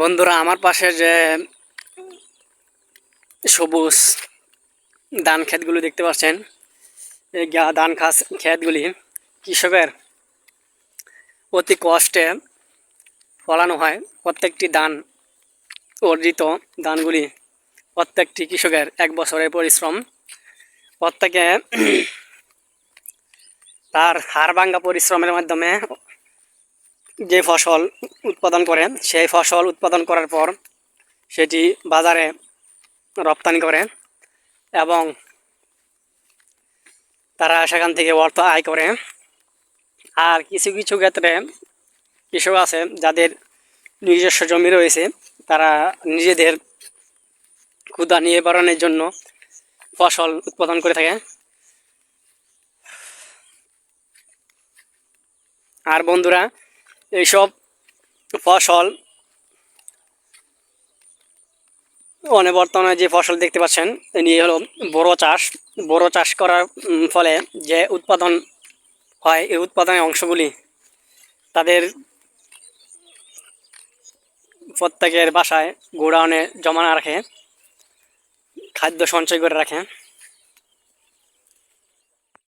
বন্ধুরা, আমার পাশে যে সবুজ ধান ক্ষেতগুলো দেখতে পাচ্ছেন, এই ধান ক্ষেতগুলি কৃষকের অতি কষ্টে ফলানো হয়। প্রত্যেকটি ধান অর্জিত ধানগুলি প্রত্যেকটি কৃষকের এক বছরের পরিশ্রম। প্রত্যেকে তার হাড় ভাঙা পরিশ্রমের মাধ্যমে যে ফসল উৎপাদন করে, সেই ফসল উৎপাদন করার পর সেটি বাজারে রপ্তানি করে এবং তারা সেখান থেকে অর্থ আয় করে। আর কিছু কিছু ক্ষেত্রে কৃষক আছে যাদের নিজস্ব জমি রয়েছে, তারা নিজেদের ক্ষুধা নিবারণের জন্য ফসল উৎপাদন করে থাকে। আর বন্ধুরা, এইসব ফসল বর্তমানে যে ফসল দেখতে পাচ্ছেন, নিয়ে হলো বোরো চাষ। বোরো চাষ করার ফলে যে উৎপাদন হয়, এই উৎপাদনের অংশগুলি তাদের প্রত্যেকের বাসায় গোডাউনে জমা না রাখে, খাদ্য সঞ্চয় করে রাখে।